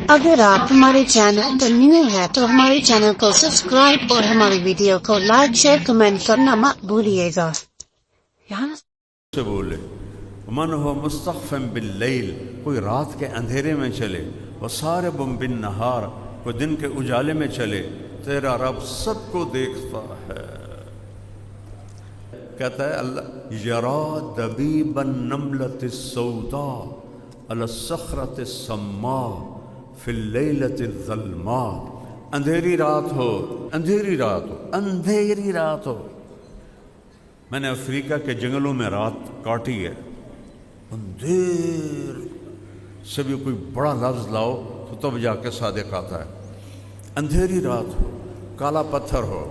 اگر آپ ہمارے چینل پر نیو ہے تو ہمارے چینل کو سبسکرائب اور ہماری ویڈیو کو لائک شیئر کمنٹ کرنا مت بھولیے گا۔ سے بولے من ہو مستخفن باللیل، کوئی رات کے اندھیرے میں چلے، وصارب بالنہار، کوئی دن کے اجالے میں چلے، تیرا رب سب کو دیکھتا ہے۔ کہتا ہے اللہ یرا دبیب النملۃ السوداء علی الصخرۃ السماء فی اللیلۃ الظلماء، اندھیری رات ہو، اندھیری رات ہو، اندھیری رات ہو۔ میں نے افریقہ کے جنگلوں میں رات کاٹی ہے، اندھیر سے بھی کوئی بڑا لفظ لاؤ تو تب جا کے صادق آتا ہے۔ اندھیری رات ہو، کالا پتھر ہو،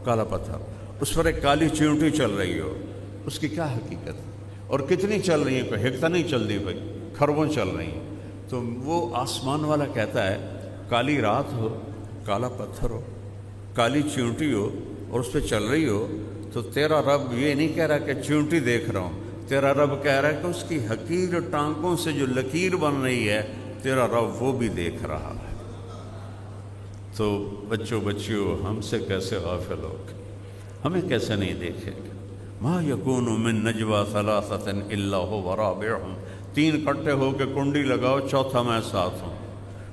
کالا پتھر، اس پر ایک کالی چیونٹی چل رہی ہو، اس کی کیا حقیقت ہے اور کتنی چل رہی ہیں؟ کوئی ہکتا نہیں چل رہی بھائی، کھربوں چل رہی ہیں۔ تو وہ آسمان والا کہتا ہے کالی رات ہو، کالا پتھر ہو، کالی چیونٹی ہو اور اس پہ چل رہی ہو، تو تیرا رب یہ نہیں کہہ رہا کہ چیونٹی دیکھ رہا ہوں، تیرا رب کہہ رہا ہے کہ اس کی حقیر ٹانکوں سے جو لکیر بن رہی ہے تیرا رب وہ بھی دیکھ رہا ہے۔ تو بچیوں ہم سے کیسے غافل ہو گئے، ہمیں کیسے نہیں دیکھے گا۔ ما یکون من نجوا ثلاثۃ الا هو رابعهم، تین اکٹھے ہو کے کنڈی لگاؤ چوتھا میں ساتھ ہوں،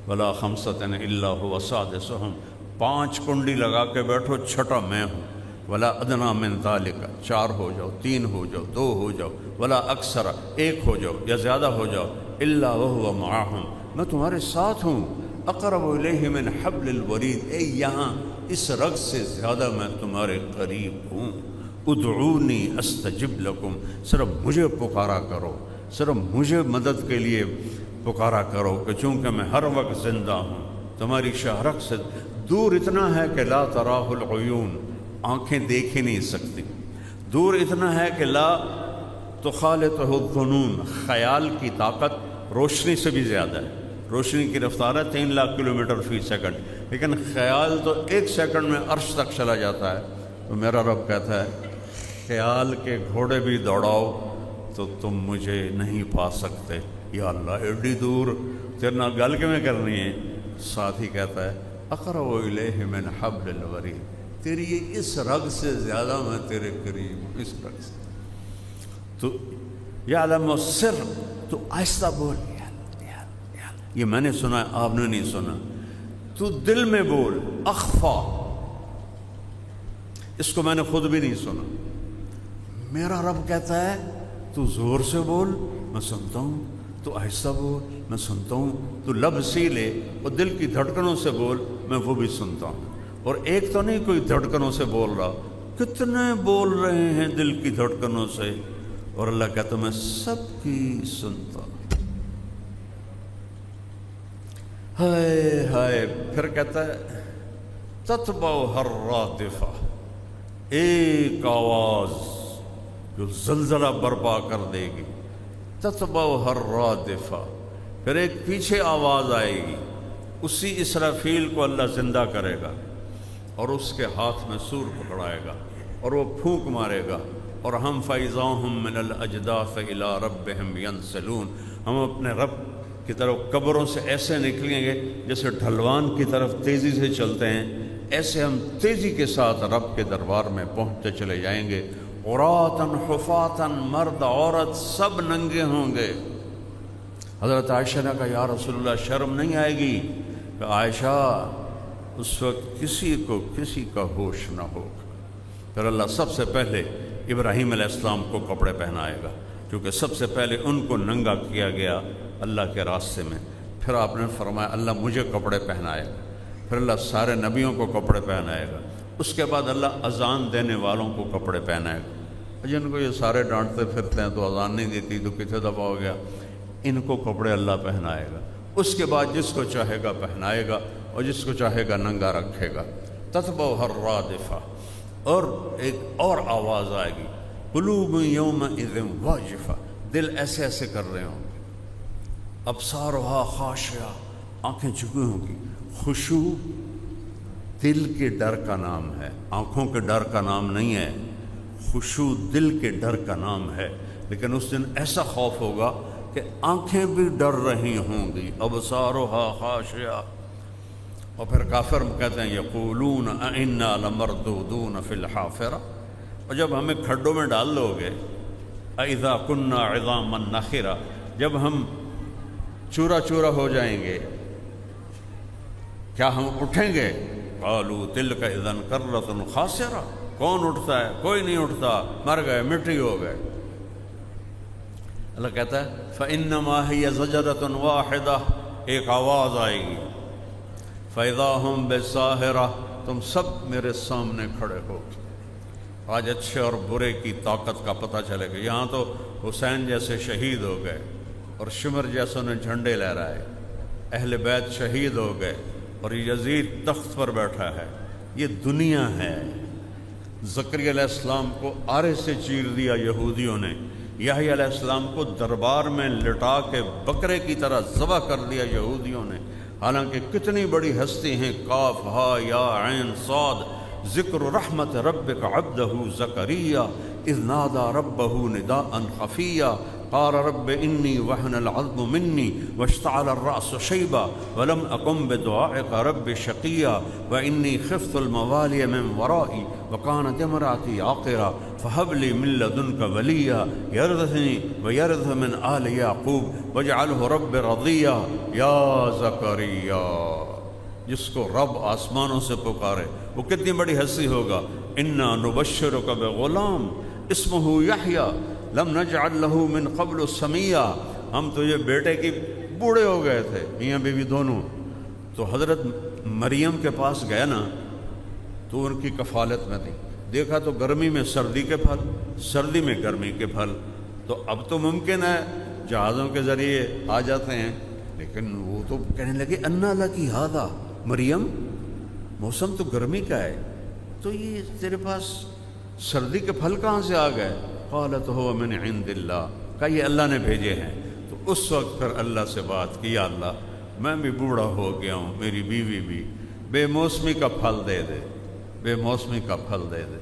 ولا خمسۃ الا هو سادسهم، پانچ کنڈی لگا کے بیٹھو چھٹا میں ہوں، ولا ادنی من ذلک، چار ہو جاؤ، تین ہو جاؤ، دو ہو جاؤ، ولا اکثر، ایک ہو جاؤ یا زیادہ ہو جاؤ، الا وهو معهم، میں تمہارے ساتھ ہوں، اقرب الیہ من حبل الورید، اے یہاں اس رگ سے زیادہ میں تمہارے قریب ہوں۔ ادعونی استجب لکم، صرف مجھے پکارا کرو، صرف مجھے مدد کے لیے پکارا کرو، کہ چونکہ میں ہر وقت زندہ ہوں، تمہاری شہرک سے دور اتنا ہے کہ لا تراہ العیون، آنکھیں دیکھ ہی نہیں سکتی، دور اتنا ہے کہ لا تخالطہ الظنون، خیال کی طاقت روشنی سے بھی زیادہ ہے۔ روشنی کی رفتار ہے 3 لاکھ کلومیٹر فی سیکنڈ، لیکن خیال تو 1 سیکنڈ میں عرش تک چلا جاتا ہے۔ تو میرا رب کہتا ہے خیال کے گھوڑے بھی دوڑاؤ تو تم مجھے نہیں پا سکتے۔ یا اللہ ایڈی دور تیرے نال گل کیویں کرنی ہے؟ ساتھ ہی کہتا ہے اقرب الیہ من حبل الورید، تیری یہ اس رگ سے زیادہ میں تیرے قریب ہوں، اس رگ سے۔ تو یعلم السر، تو آہستہ بول، یہ میں نے سنا ہے آپ نے نہیں سنا، تو دل میں بول، اخفا، اس کو میں نے خود بھی نہیں سنا۔ میرا رب کہتا ہے تو زور سے بول، میں سنتا ہوں، تو آہستہ بول، میں سنتا ہوں، تو لب سیلے اور دل کی دھڑکنوں سے بول، میں وہ بھی سنتا ہوں۔ اور ایک تو نہیں کوئی دھڑکنوں سے بول رہا، کتنے بول رہے ہیں دل کی دھڑکنوں سے، اور اللہ کہتا میں سب کی سنتا ہوں۔ ہائے ہائے، پھر کہتا ہے تتبعها الرادفہ، ایک آواز جو زلزلہ برپا کر دے گی، تتبعها الرادفہ، پھر ایک پیچھے آواز آئے گی، اسی اسرافیل کو اللہ زندہ کرے گا اور اس کے ہاتھ میں سور پکڑائے گا اور وہ پھونک مارے گا، اور ہم فَإِذَا هُم مِّنَ الْأَجْدَاثِ إِلَىٰ رَبِّهِمْ يَنْسِلُونَ، ہم اپنے رب کی طرف قبروں سے ایسے نکلیں گے جیسے ڈھلوان کی طرف تیزی سے چلتے ہیں، ایسے ہم تیزی کے ساتھ رب کے دربار میں پہنچتے چلے جائیں گے۔ عراۃً حفاۃً، مرد عورت سب ننگے ہوں گے۔ حضرت عائشہ نے کہا یا رسول اللہ شرم نہیں آئے گی؟ کہ عائشہ اس وقت کسی کو کسی کا ہوش نہ ہوگا۔ پھر اللہ سب سے پہلے ابراہیم علیہ السلام کو کپڑے پہنائے گا، کیونکہ سب سے پہلے ان کو ننگا کیا گیا اللہ کے راستے میں۔ پھر آپ نے فرمایا اللہ مجھے کپڑے پہنائے گا، پھر اللہ سارے نبیوں کو کپڑے پہنائے گا، اس کے بعد اللہ اذان دینے والوں کو کپڑے پہنائے گا۔ جن کو یہ سارے ڈانٹتے پھرتے ہیں تو اذان نہیں دیتی تو کتنے دفعہ ہو گیا، ان کو کپڑے اللہ پہنائے گا۔ اس کے بعد جس کو چاہے گا پہنائے گا اور جس کو چاہے گا ننگا رکھے گا۔ تتبعها الرادفہ، اور ایک اور آواز آئے گی، قلوب یومئذ واجفہ، دل ایسے ایسے کر رہے ہوں گے، ابصارها خاشعہ، آنکھیں جھکی ہوں گی۔ خشوع دل کے ڈر کا نام ہے، آنکھوں کے ڈر کا نام نہیں ہے، خشوع دل کے ڈر کا نام ہے۔ لیکن اس دن ایسا خوف ہوگا کہ آنکھیں بھی ڈر رہی ہوں گی، ابصارها خاشعہ۔ اور پھر کافر کہتے ہیں یقولون انا لمردودون فی الحافرہ، اور جب ہمیں کھڈوں میں ڈال دو گے، اذا کنا عظاما نخرہ، جب ہم چورا چورا ہو جائیں گے، کیا ہم اٹھیں گے؟ قالوا تلک اذا کرۃ خاسرہ، کون اٹھتا ہے؟ کوئی نہیں اٹھتا، مر گئے، مٹی ہو گئے۔ اللہ کہتا ہے فإنما هي زجرۃ واحدہ، ایک آواز آئے گی، فإذا هم بالساہرہ، تم سب میرے سامنے کھڑے ہو۔ آج اچھے اور برے کی طاقت کا پتہ چلے گا۔ یہاں تو حسین جیسے شہید ہو گئے اور شمر جیسوں نے جھنڈے لہرائے، اہل بیت شہید ہو گئے اور یزید تخت پر بیٹھا ہے۔ یہ دنیا ہے۔ زکریا علیہ السلام کو آرے سے چیر دیا یہودیوں نے، یحییٰ علیہ السلام کو دربار میں لٹا کے بکرے کی طرح ذبح کر دیا یہودیوں نے، حالانکہ کتنی بڑی ہستی ہیں۔ قاف ہا یا عین صاد، ذکر رحمت ربک عبدہ زکریا اذ نادى ربہ نداء خفیا قال رب انی وہن العظم منی واشتعل الرأس شیبا ولم اکن بدعائک رب شقیا وانی خفت الموالی من ورائی وکانت امرأتی عاقرا فہب لی من لدنک ولیا یرثنی ویرث من آل یعقوب واجعلہ رب رضیا۔ یا زکریا، جس کو رب آسمانوں سے پکارے وہ کتنی بڑی ہستی ہوگا۔ انا نبشرک بغلام اسمہ یحییٰ لم نجعل لہ من قبل سمیہ، ہم تو یہ بیٹے کی بوڑھے ہو گئے تھے، میاں بیوی دونوں، تو حضرت مریم کے پاس گیا نا تو ان کی کفالت میں تھی، دیکھا تو گرمی میں سردی کے پھل، سردی میں گرمی کے پھل، تو اب تو ممکن ہے جہازوں کے ذریعے آ جاتے ہیں، لیکن وہ تو کہنے لگے انا لکی ھذا، مریم موسم تو گرمی کا ہے، تو یہ تیرے پاس سردی کے پھل کہاں سے آ گئے؟ قالت هو من عند اللہ، کہ یہ اللہ نے بھیجے ہیں۔ تو اس وقت پھر اللہ سے بات کی، یا اللہ میں بھی بوڑھا ہو گیا ہوں، میری بیوی بھی، بے موسمی کا پھل دے دے، بے موسمی کا پھل دے دے،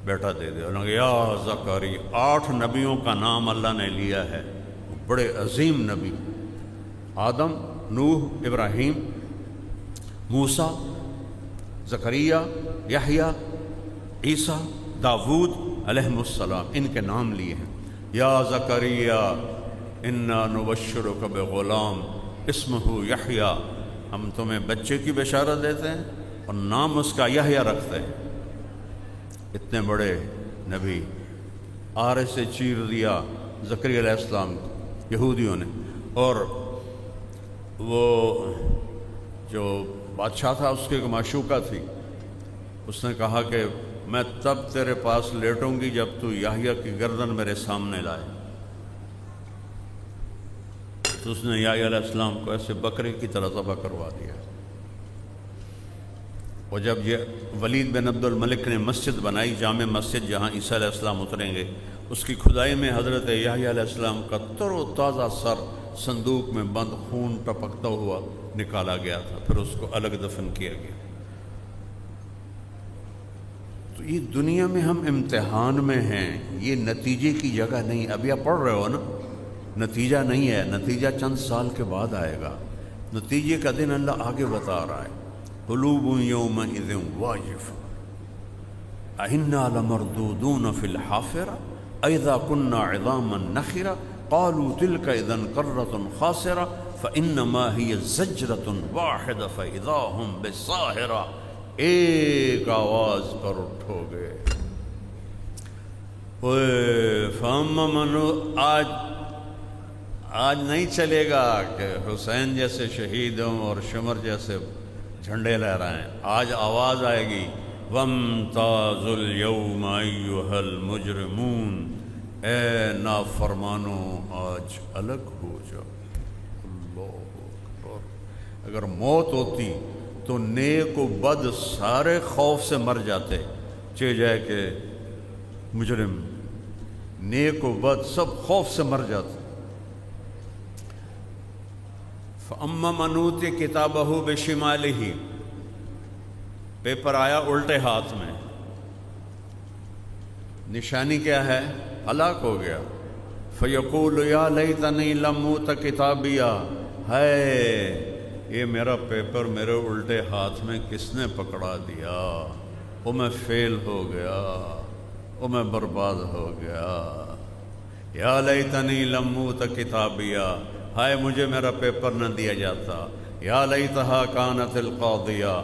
بیٹا دے دے۔ انہوں نے یا زکری، 8 نبیوں کا نام اللہ نے لیا ہے، بڑے عظیم نبی، آدم، نوح، ابراہیم، موسیٰ، زکریا، یحییٰ، عیسیٰ، داود علیہ السلام، ان کے نام لیے ہیں۔ یا زکریا انا نبشرک بغلام اسمہ یحییٰ، ہم تمہیں بچے کی بشارت دیتے ہیں اور نام اس کا یحییٰ رکھتے ہیں۔ اتنے بڑے نبی آرے سے چیر دیا زکریا علیہ السلام یہودیوں نے، اور وہ جو بادشاہ تھا اس کی ایک معشوقہ تھی، اس نے کہا کہ میں تب تیرے پاس لیٹوں گی جب تو یحییٰ کی گردن میرے سامنے لائے۔ تو اس نے یحییٰ علیہ السلام کو ایسے بکرے کی طرح ذبح کروا دیا۔ اور جب یہ ولید بن عبد الملک نے مسجد بنائی، جامع مسجد جہاں عیسیٰ علیہ السلام اتریں گے، اس کی کھدائی میں حضرت یحییٰ علیہ السلام کا تر و تازہ سر صندوق میں بند، خون ٹپکتا ہوا نکالا گیا تھا، پھر اس کو الگ دفن کیا گیا۔ تو یہ دنیا میں ہم امتحان میں ہیں، یہ نتیجے کی جگہ نہیں۔ ابھی آپ پڑھ رہے ہو نا، نتیجہ نہیں ہے، نتیجہ چند سال کے بعد آئے گا، نتیجے کا دن اللہ آگے بتا رہا ہے۔ قلوب یومئذ واجفہ انا لمردودون فی الحافرہ اذا کنا عظاما نخرہ قالوا تلک اذا کرۃ خاسرہ فانما ہی زجرۃ واحدہ فاذا ہم بالساہرہ، ایک آواز پر اٹھو گے۔ آج نہیں چلے گا کہ حسین جیسے شہید ہوں اور شمر جیسے جھنڈے لہرائیں، آج آواز آئے گی وامتازوا اليوم ایھا المجرمون، اے نافرمانو آج الگ ہو جاؤ۔ اللہ اکبر۔ اگر موت ہوتی تو نیک و بد سارے خوف سے مر جاتے، چہ جائے کہ مجرم، نیک و بد سب خوف سے مر جاتے۔ فَأَمَّا مَنْ أُوتِیَ کِتَابَهُ بِشِمَالِهِ، پیپر آیا الٹے ہاتھ میں، نشانی کیا ہے؟ ہلاک ہو گیا۔ فیقول یا لیتنی لم اوت کتابیا، ہے یہ میرا پیپر میرے الٹے ہاتھ میں کس نے پکڑا دیا، وہ میں فیل ہو گیا، وہ میں برباد ہو گیا۔ یا لیتنی لم اوت کتابیا، ہائے مجھے میرا پیپر نہ دیا جاتا۔ یا لیتہا کانت القاضیہ،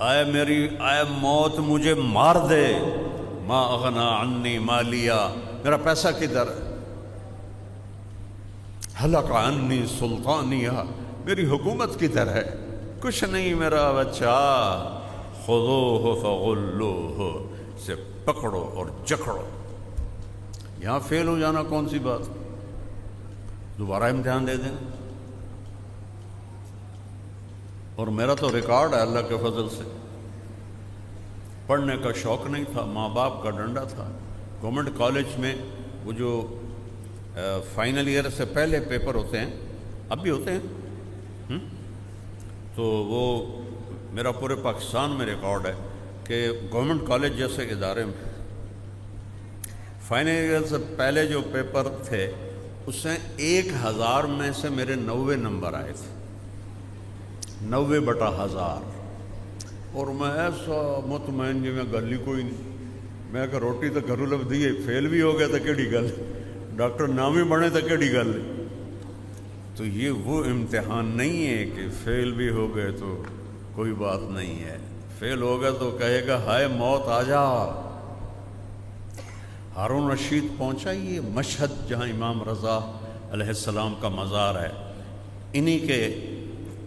اے موت مجھے مار دے۔ ما اغنا عنی مالیہ، میرا پیسہ کدھر ہے؟ ہلک عنی سلطانیہ، میری حکومت کدھر ہے؟ کچھ نہیں میرا بچہ۔ خذوہ فغلوہ، سے پکڑو اور جکڑو۔ یہاں فیل ہو جانا کون سی بات، دوبارہ امتحان دے دیں۔ اور میرا تو ریکارڈ ہے اللہ کے فضل سے، پڑھنے کا شوق نہیں تھا، ماں باپ کا ڈنڈا تھا۔ گورنمنٹ کالج میں وہ جو فائنل ایئر سے پہلے پیپر ہوتے ہیں، اب بھی ہوتے ہیں، تو وہ میرا پورے پاکستان میں ریکارڈ ہے کہ گورنمنٹ کالج جیسے ادارے میں فائنل ایئر سے پہلے جو پیپر تھے اس میں 1000 میں سے میرے 90 نمبر آئے تھے، 90/1000۔ اور میں ایسا مطمئن جی میں گل ہی کوئی نہیں، میں کہ روٹی تو گھروں لب دی، فیل بھی ہو گیا تو کیڑی گل، ڈاکٹر نام ہی بنے تو کیڑی گل۔ تو یہ وہ امتحان نہیں ہے کہ فیل بھی ہو گئے تو کوئی بات نہیں ہے، فیل ہو گیا تو کہے گا ہائے موت آ جا۔ ہارون رشید پہنچا یہ مشہد جہاں امام رضا علیہ السلام کا مزار ہے، انہی کے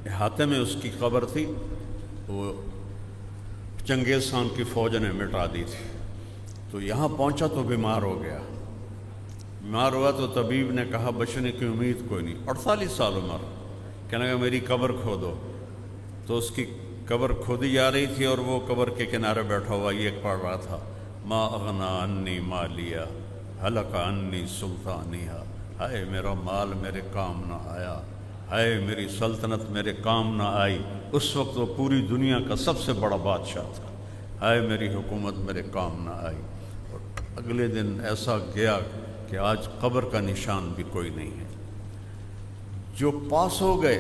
احاطے میں اس کی قبر تھی، وہ چنگیز خان کی فوج نے مٹا دی تھی۔ تو یہاں پہنچا تو بیمار ہو گیا، بیمار ہوا تو طبیب نے کہا بچنے کی امید کوئی نہیں، 48 سال عمر، کہنے لگا میری قبر کھودو۔ تو اس کی قبر کھودی جا رہی تھی اور وہ قبر کے کنارے بیٹھا ہوا یہ پڑھ رہا تھا، ما اغنا عنی مالیہ ہلک عنی سلطانیہ، ہائے میرا مال میرے کام نہ آیا، ہائے میری سلطنت میرے کام نہ آئی۔ اس وقت وہ پوری دنیا کا سب سے بڑا بادشاہ تھا، ہائے میری حکومت میرے کام نہ آئی۔ اور اگلے دن ایسا گیا کہ آج قبر کا نشان بھی کوئی نہیں ہے۔ جو پاس ہو گئے،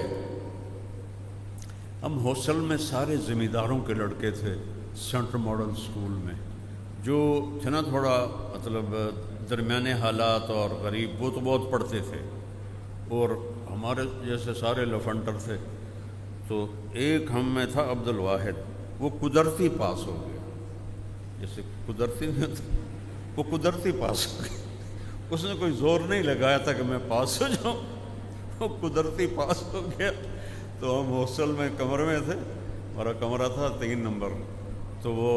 ہم ہاسٹل میں سارے ذمہ داروں کے لڑکے تھے، سینٹرل ماڈل اسکول میں، جو تھے نا تھوڑا مطلب درمیانے حالات اور غریب، وہ تو بہت پڑھتے تھے، اور ہمارے جیسے سارے لفنٹر تھے۔ تو ایک ہم میں تھا عبد الواحد، وہ قدرتی پاس ہو گیا، جیسے قدرتی نہیں ہوتا، وہ قدرتی پاس ہو گیا، اس نے کوئی زور نہیں لگایا تھا کہ میں پاس ہو جاؤں، وہ قدرتی پاس ہو گیا۔ تو ہم ہاسٹل میں کمرے میں تھے، ہمارا کمرہ تھا 3 نمبر، تو وہ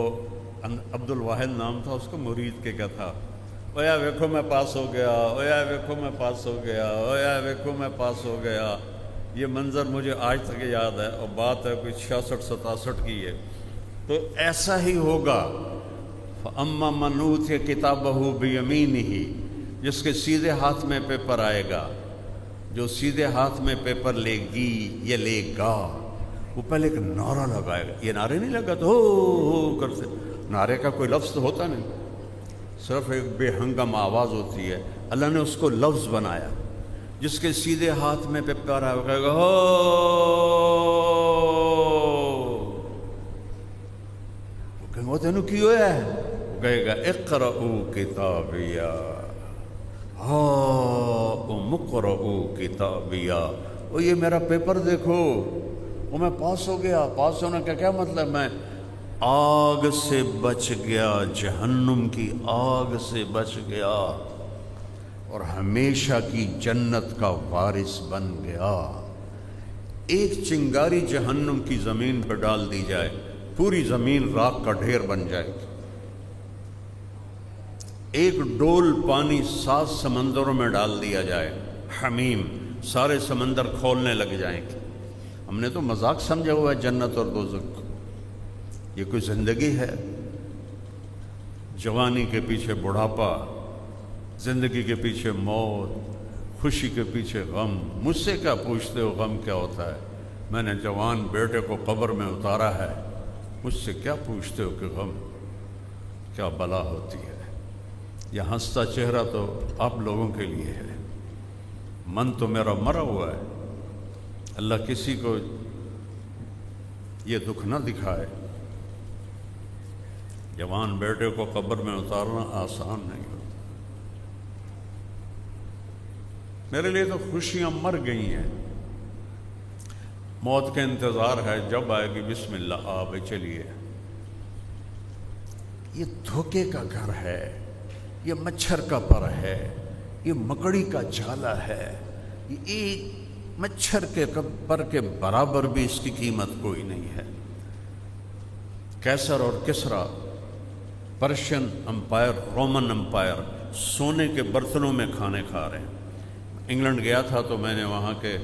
عبد الواحد نام تھا اس کو، مرید کے کیا تھا، اویا ویکھو میں پاس ہو گیا، اویا ویکھو میں پاس ہو گیا، اویا ویکھو میں پاس ہو گیا۔ یہ منظر مجھے آج تک یاد ہے، اور بات ہے کوئی 66-67 کی ہے۔ تو ایسا ہی ہوگا، فَأَمَّا مَنْ أُوتِيَ كِتَابَهُ بِيَمِينِهِ، جس کے سیدھے ہاتھ میں پیپر آئے گا، جو سیدھے ہاتھ میں پیپر لے گی یا لے گا، وہ پہلے ایک نعرہ لگائے گا۔ یہ نعرے نہیں لگا تو ہو کرتے، نعرے کا کوئی لفظ تو ہوتا نہیں، صرف ایک بے ہنگم آواز ہوتی ہے، اللہ نے اس کو لفظ بنایا۔ جس کے سیدھے ہاتھ میں پیپر آئے گا، کہے گا ہو، وہ کہیں گے تینوں کی ہوا ہے، وہ کہے گا اقرؤوا کتابیہ ہاؤم اقرؤوا کتابیہ، وہ یہ میرا پیپر دیکھو، وہ میں پاس ہو گیا۔ پاس ہونے کا کیا مطلب؟ میں آگ سے بچ گیا، جہنم کی آگ سے بچ گیا، اور ہمیشہ کی جنت کا وارث بن گیا۔ ایک چنگاری جہنم کی زمین پر ڈال دی جائے، پوری زمین راکھ کا ڈھیر بن جائے گی۔ ایک ڈول پانی 7 سمندروں میں ڈال دیا جائے، حمیم، سارے سمندر کھولنے لگ جائیں گے۔ ہم نے تو مذاق سمجھا ہوا ہے جنت اور دوزخ، یہ کوئی زندگی ہے؟ جوانی کے پیچھے بڑھاپا، زندگی کے پیچھے موت، خوشی کے پیچھے غم۔ مجھ سے کیا پوچھتے ہو غم کیا ہوتا ہے؟ میں نے جوان بیٹے کو قبر میں اتارا ہے، مجھ سے کیا پوچھتے ہو کہ غم کیا بلا ہوتی ہے؟ یہ ہنستا چہرہ تو آپ لوگوں کے لیے ہے۔ من تو میرا مرا ہوا ہے، اللہ کسی کو یہ دکھ نہ دکھائے۔ جوان بیٹے کو قبر میں اتارنا آسان نہیں ہوتا۔ میرے لیے تو خوشیاں مر گئی ہیں، موت کا انتظار ہے، جب آئے گی بسم اللہ، آ بھائی چلیے۔ یہ دھوکے کا گھر ہے، یہ مچھر کا پر ہے، یہ مکڑی کا جالا ہے، یہ ایک مچھر کے پر کے برابر بھی اس کی قیمت کوئی نہیں ہے۔ کیسر اور کسرا، پرشین امپائر، رومن امپائر، سونے کے برتنوں میں کھانے کھا رہے ہیں۔ انگلینڈ گیا تھا تو میں نے وہاں کے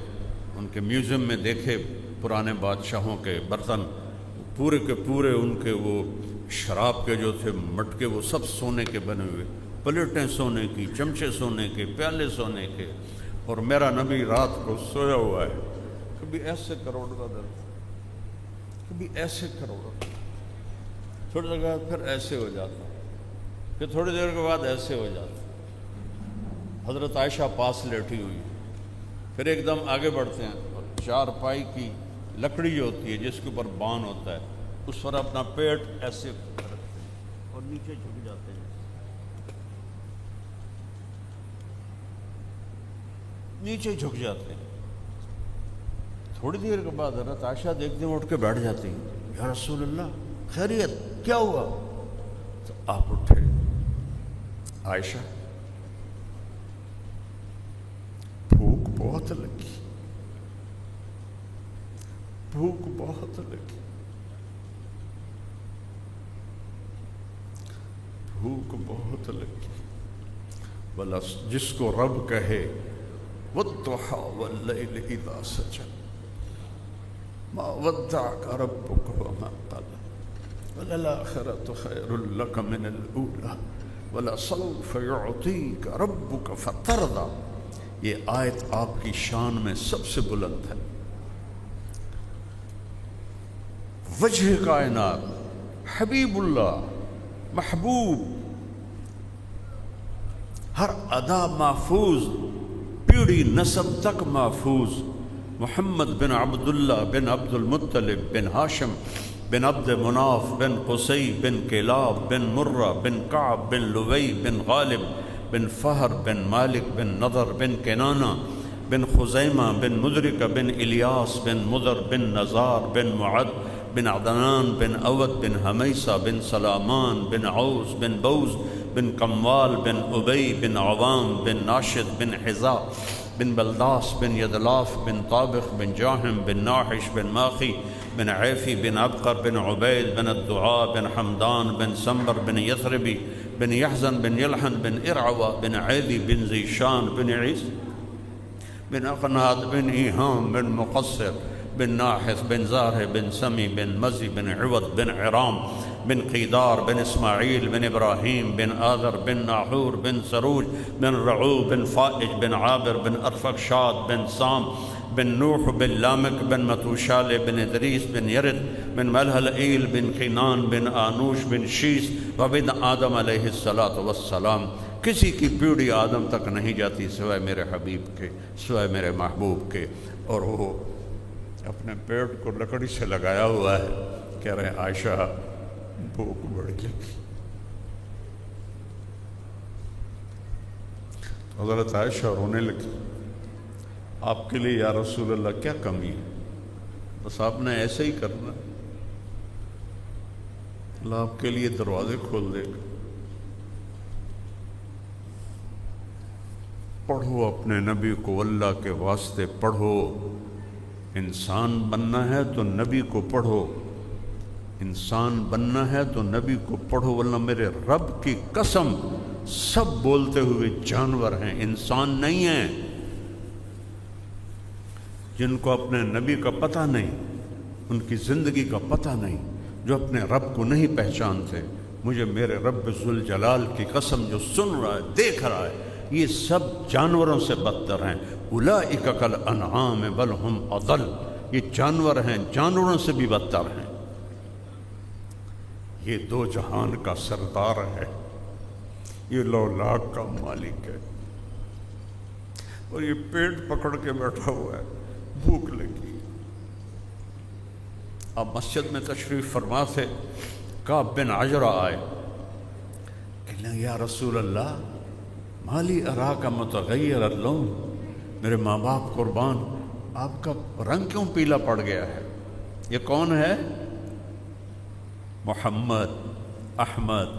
ان کے میوزیم میں دیکھے پرانے بادشاہوں کے برتن، پورے کے پورے ان کے وہ شراب کے جو تھے مٹکے، وہ سب سونے کے بنے ہوئے، پلیٹیں سونے کی، چمچے سونے کے، پیالے سونے کے۔ اور میرا نبی رات کو سویا ہوا ہے، کبھی ایسے کروڑ کا درد، کبھی ایسے کروڑ، تھوڑی دیر بعد پھر ایسے ہو جاتا، پھر تھوڑی دیر کے بعد ایسے ہو جاتا۔ حضرت عائشہ پاس لیٹی ہوئی، پھر ایک دم آگے بڑھتے ہیں اور چار پائی کی لکڑی جو ہوتی ہے جس کے اوپر بان ہوتا ہے، اس پر اپنا پیٹ ایسے رکھتے ہیں اور نیچے جھک جاتے ہیں، نیچے جھک جاتے ہیں۔ تھوڑی دیر کے بعد حضرت عائشہ دیکھتے ہیں، اٹھ کے بیٹھ جاتی ہیں، یا رسول اللہ خیریت، کیا ہوا؟ تو آپ اٹھے، عائشہ بھوک بہت لگی، بھوک بہت لگی، بھوک بہت لگی۔ بلا جس کو رب کہے والضحی واللیل اذا سجى ما ودعك ربك وما قلى وللآخرة خير لك من الأولى ولسوف يعطيك ربك فترضى۔ یہ آیت آپ کی شان میں سب سے بلند ہے۔ وجہ کائنات، حبیب اللہ، محبوب، ہر ادا محفوظ، پیڑھی نسب تک محفوظ، محمد بن عبداللہ بن عبد المطلب بن ہاشم بن عبد مناف بن قصی بن کلاب بن مرہ بن کعب بن لوی بن غالب بن فہر بن مالک بن نضر بن کنانہ بن خزیمہ بن مدرکہ بن الیاس بن مدر بن نزار بن معد بن عدنان بن اود بن حمیسہ بن سلامان بن عوس بن بوز بن قموال بن ابی بن عوام بن ناشد بن حذاء بن بلداس بن یدلاف بن طابخ بن جاہم بن ناحش بن ماخی بن عیفی بن عبقر بن عبید بن الدعاء بن حمدان بن سمبر بن یثربی بن یحزن بن یلحن بن ارعوہ بن عیدی بن ذیشان بن عیس بن اقناد بن ایہام بن مقصر بن ناحث بن زارہ بن سمی بن مزی بن عوض بن عرام بن قیدار بن اسماعیل بن ابراہیم بن آذر بن ناحور بن سروج بن رعو بن فائج بن عابر بن ارفقشاد بن سام بن نوح بن لامک بن متوشال بن ادریس بن یرد بن ملحلئیل بن قینان بن آنوش بن شیس وبن آدم علیہ السلام۔ کسی کی پیڑھی آدم تک نہیں جاتی سوائے میرے حبیب کے، سوائے میرے محبوب کے، اور وہ اپنے پیٹ کو لکڑی سے لگایا ہوا ہے، کہہ رہے ہیں عائشہ بھوک بڑھ گئی۔ حضرت عائشہ رونے لگی، آپ کے لیے یا رسول اللہ کیا کمی ہے، بس آپ نے ایسے ہی کرنا، اللہ آپ کے لیے دروازے کھول دے گا۔ پڑھو اپنے نبی کو، اللہ کے واسطے پڑھو۔ انسان بننا ہے تو نبی کو پڑھو، انسان بننا ہے تو نبی کو پڑھو، ورنہ میرے رب کی قسم سب بولتے ہوئے جانور ہیں، انسان نہیں ہیں۔ جن کو اپنے نبی کا پتہ نہیں، ان کی زندگی کا پتہ نہیں، جو اپنے رب کو نہیں پہچانتے، مجھے میرے رب ذوالجلال کی قسم جو سن رہا ہے، دیکھ رہا ہے، یہ سب جانوروں سے بدتر ہیں۔ اولئک کالانعام بل ہم اضل، یہ جانور ہیں، جانوروں سے بھی بدتر ہیں۔ یہ دو جہان کا سردار ہے، یہ لولاک کا مالک ہے۔ اور یہ پیٹ پکڑ کے بیٹھا ہوا ہے، بھوک لگی۔ اب مسجد میں تشریف فرما تھے، کعب بن عجرہ آئے، کہنے یا رسول اللہ مالی اراک متغیر اللون، میرے ماں باپ قربان، آپ کا رنگ کیوں پیلا پڑ گیا ہے؟ یہ کون ہے؟ محمد، احمد،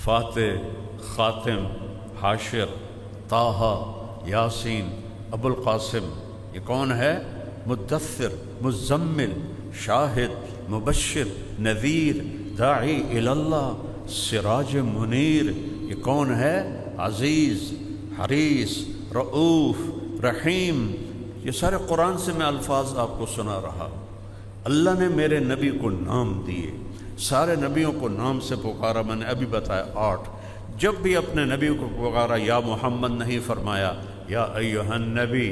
فاتح، خاتم، حاشر، طٰہٰ، یاسین، ابو القاسم، یہ کون ہے؟ مدثر، مزمل، شاہد، مبشر، نذیر، داعی الی اللہ، سراج منیر، یہ کون ہے؟ عزیز، حریص، رؤوف، رحیم۔ یہ سارے قرآن سے میں الفاظ آپ کو سنا رہا ہوں۔ اللہ نے میرے نبی کو نام دیے، سارے نبیوں کو نام سے پکارا، میں نے ابھی بتایا 8۔ جب بھی اپنے نبی کو پکارا یا محمد نہیں فرمایا، یا ایھا النبی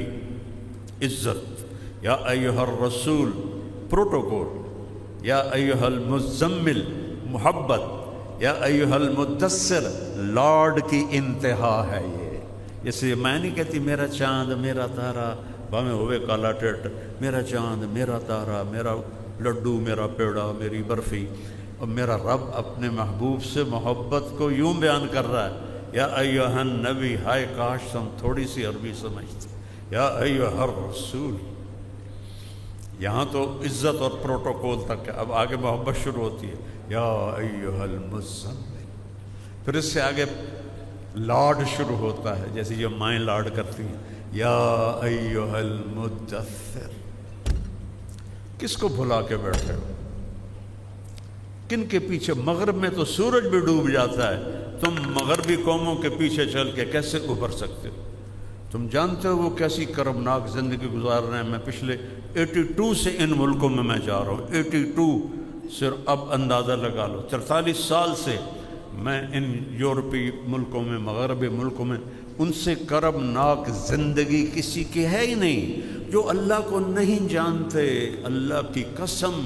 عزت، یا ایھا الرسول پروٹوکول، یا ایھا المزمل محبت، یا ایھا المدثر لاڈ کی انتہا ہے۔ یہ اس لیے میں نہیں کہتی میرا چاند میرا تارا باویں ہوئے کالا ٹٹ، میرا چاند میرا تارا، میرا لڈو، میرا پیڑا، میری برفی۔ اور میرا رب اپنے محبوب سے محبت کو یوں بیان کر رہا ہے، یا ایھا النبی، ہائے کاش ہم تھوڑی سی عربی سمجھتے، یا ایھا الرسول۔ یہاں تو عزت اور پروٹوکول تک ہے، اب آگے محبت شروع ہوتی ہے، یا ایھا المزمل۔ پھر اس سے آگے لاڈ شروع ہوتا ہے، جیسے جو مائیں لاڈ کرتی ہیں، یا ایھا المدثر۔ کس کو بھلا کے بیٹھے ہو؟ کن کے پیچھے؟ مغرب میں تو سورج بھی ڈوب جاتا ہے، تم مغربی قوموں کے پیچھے چل کے کیسے ابھر سکتے ہو؟ تم جانتے ہو وہ کیسی کرمناک زندگی گزار رہے ہیں۔ میں پچھلے 82 سے ان ملکوں میں جا رہا ہوں، 82 صرف اب اندازہ لگا لو، 43 سال سے میں ان یورپی ملکوں میں، مغربی ملکوں میں، ان سے کرمناک زندگی کسی کی ہے ہی نہیں۔ جو اللہ کو نہیں جانتے، اللہ کی قسم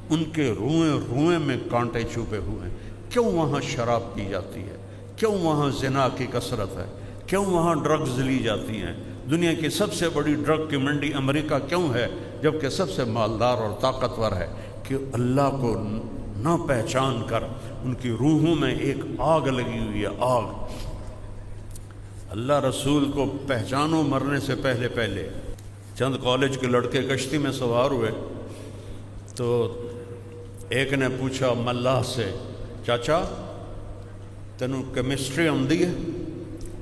ان کے روئیں میں کانٹے چھپے ہوئے ہیں۔ کیوں وہاں شراب پی جاتی ہے؟ کیوں وہاں زنا کی کثرت ہے؟ کیوں وہاں ڈرگز لی جاتی ہیں؟ دنیا کی سب سے بڑی ڈرگ کی منڈی امریکہ کیوں ہے، جبکہ سب سے مالدار اور طاقتور ہے؟ کہ اللہ کو نہ پہچان کر ان کی روحوں میں ایک آگ لگی ہوئی ہے، آگ۔ اللہ رسول کو پہچانو مرنے سے پہلے پہلے۔ چند کالج کے لڑکے کشتی میں سوار ہوئے تو ایک نے پوچھا ملاح سے، چاچا تینوں کیمسٹری آندی ہے؟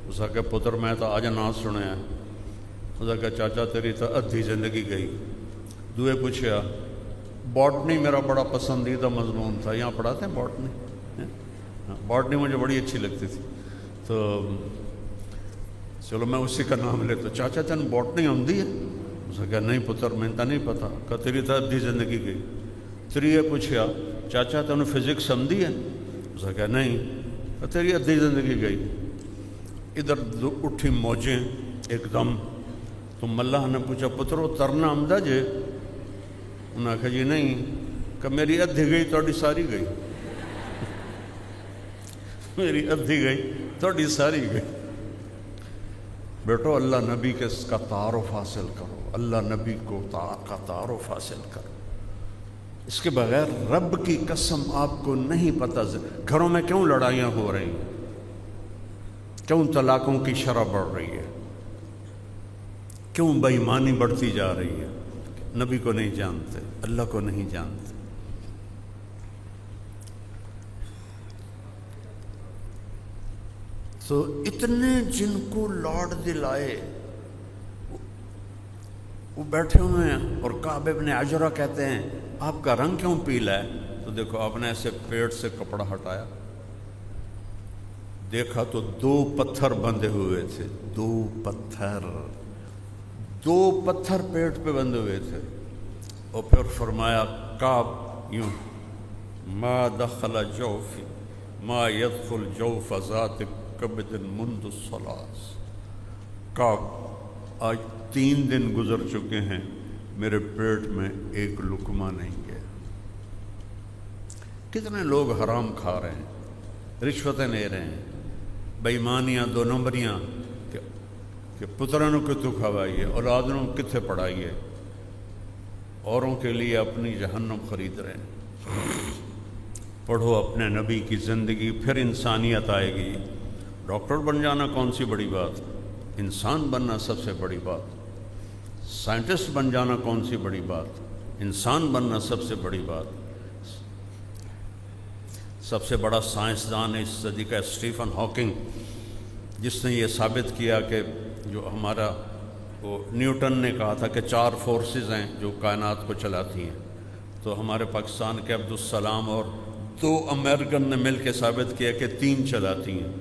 اس نے کہا پتر میں تو آج نہ سنیا۔ اس نے کہا چاچا تیری تو ادھی زندگی گئی۔ دوئے پوچھا باٹنی میرا بڑا پسندیدہ مضمون تھا، یہاں پڑھاتے ہیں باٹنی؟ باٹنی مجھے بڑی اچھی لگتی تھی، تو چلو میں اسی کا نام لیتا، چاچا تین باٹنی آندی ہے؟ اس نے کہا نہیں پتر میں تو نہیں پتا۔ کہا تیری تو ادھی زندگی گئی۔ تریے پوچھا چاچا تینوں فزکس آندی ہے؟ اس نے کہا نہیں۔ کہا تیری ادھی زندگی گئی۔ ادھر اٹھی موجیں ایک دم، تو ملاح نے پوچھا پترو ترنا آمدہ جے؟ انہوں نے کہا جی نہیں۔ کہ میری ادھی گئی تھوڑی ساری گئی، میری ادھی گئی تھوڑی ساری گئی۔ بیٹو اللہ نبی کے کا تعارف حاصل کرو، اللہ نبی کو کا تعارف حاصل کرو، اس کے بغیر رب کی قسم آپ کو نہیں پتہ گھروں میں کیوں لڑائیاں ہو رہی ہیں، کیوں طلاقوں کی شرح بڑھ رہی ہے، کیوں بے ایمانی بڑھتی جا رہی ہے؟ نبی کو نہیں جانتے، اللہ کو نہیں جانتے۔ تو اتنے جن کو لاڈ دلائے وہ بیٹھے ہوئے ہیں، اور کعب بن عجرہ کہتے ہیں آپ کا رنگ کیوں پیلا ہے؟ تو دیکھو آپ نے ایسے پیٹ سے کپڑا ہٹایا، دیکھا تو 2 پتھر بندھے ہوئے تھے، 2 پتھر پیٹ پہ بندھے ہوئے تھے۔ اور پھر فرمایا کعب یوں، ما دخل جوفی ما يدخل جوف ذات کبد منذ الصلاۃ۔ کعب آج 3 دن گزر چکے ہیں، میرے پیٹ میں ایک لقمہ نہیں گیا۔ کتنے لوگ حرام کھا رہے ہیں، رشوتیں لے رہے ہیں، بے ایمانیاں 2 نمبریاں کہ پترانوں کو تو کھوائیے، اولادوں کو کتنے پڑھائیے، اوروں کے لیے اپنی جہنم خرید رہے ہیں۔ پڑھو اپنے نبی کی زندگی، پھر انسانیت آئے گی۔ ڈاکٹر بن جانا کون سی بڑی بات، انسان بننا سب سے بڑی بات۔ سائنٹسٹ بن جانا کون سی بڑی بات، انسان بننا سب سے بڑی بات۔ سب سے بڑا سائنسدان اس صدی کا اسٹیفن ہاکنگ، جس نے یہ ثابت کیا کہ جو ہمارا وہ نیوٹن نے کہا تھا کہ 4 فورسز ہیں جو کائنات کو چلاتی ہیں، تو ہمارے پاکستان کے عبدالسلام اور 2 امریکن نے مل کے ثابت کیا کہ 3 چلاتی ہیں،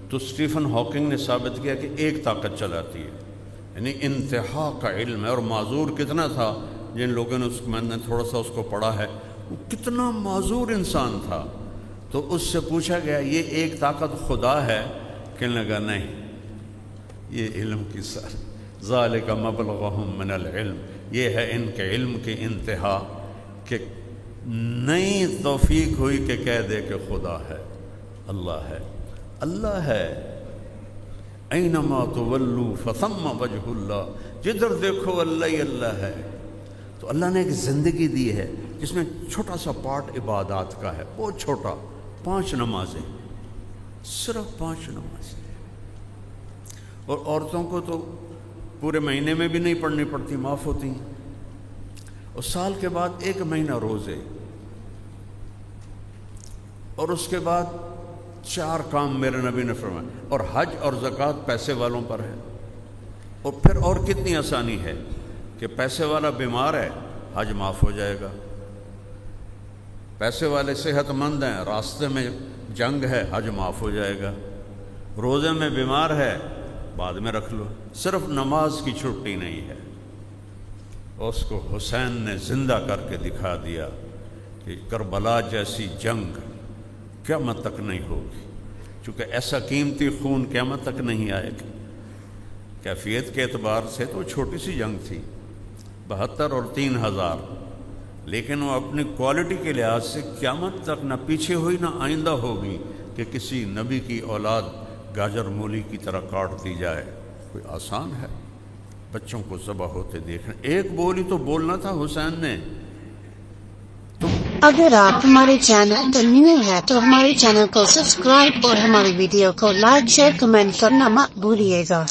تو اسٹیفن ہاکنگ نے ثابت کیا کہ 1 طاقت چلاتی ہے۔ یعنی انتہا کا علم ہے، اور معذور کتنا تھا جن لوگوں نے میں نے تھوڑا سا اس کو پڑھا ہے، وہ کتنا معذور انسان تھا۔ تو اس سے پوچھا گیا یہ 1 طاقت خدا ہے؟ کہنے لگا نہیں، یہ علم کی سر، ذالک مبلغہم من العلم، یہ ہے ان کے علم کی انتہا، کہ نئی توفیق ہوئی کہ کہہ دے کہ خدا ہے، اللہ ہے، اللہ ہے۔ اینما تولوا فثم وجہ اللہ، جدھر دیکھو اللہ ہی اللہ ہے۔ تو اللہ نے ایک زندگی دی ہے جس میں چھوٹا سا پارٹ عبادات کا ہے، بہت چھوٹا، 5 نمازیں، صرف 5 نمازیں، اور عورتوں کو تو پورے مہینے میں بھی نہیں پڑھنی پڑتی، معاف ہوتی ہیں، اور سال کے بعد 1 مہینہ روزے، اور اس کے بعد 4 کام میرے نبی نے فرمایا، اور حج اور زکوٰۃ پیسے والوں پر ہے۔ اور پھر اور کتنی آسانی ہے کہ پیسے والا بیمار ہے، حج معاف ہو جائے گا، پیسے والے صحت مند ہیں، راستے میں جنگ ہے، حج معاف ہو جائے گا، روزے میں بیمار ہے، بعد میں رکھ لو، صرف نماز کی چھٹی نہیں ہے۔ اس کو حسین نے زندہ کر کے دکھا دیا کہ کربلا جیسی جنگ قیامت تک نہیں ہوگی، چونکہ ایسا قیمتی خون قیامت تک نہیں آئے گا۔ کیفیت کے اعتبار سے تو چھوٹی سی جنگ تھی، 72 اور 3000، لیکن وہ اپنی کوالٹی کے لحاظ سے قیامت تک نہ پیچھے ہوئی نہ آئندہ ہوگی کہ کسی نبی کی اولاد گاجر مولی کی طرح کاٹ دی جائے۔ کوئی آسان ہے بچوں کو ذبح ہوتے دیکھنا؟ 1 بولی تو بولنا تھا حسین نے۔ اگر آپ ہمارے چینل پر نیو ہے تو ہمارے چینل کو سبسکرائب اور ہماری ویڈیو کو لائک، شیئر، کمنٹ کرنا مت بھولیے گا۔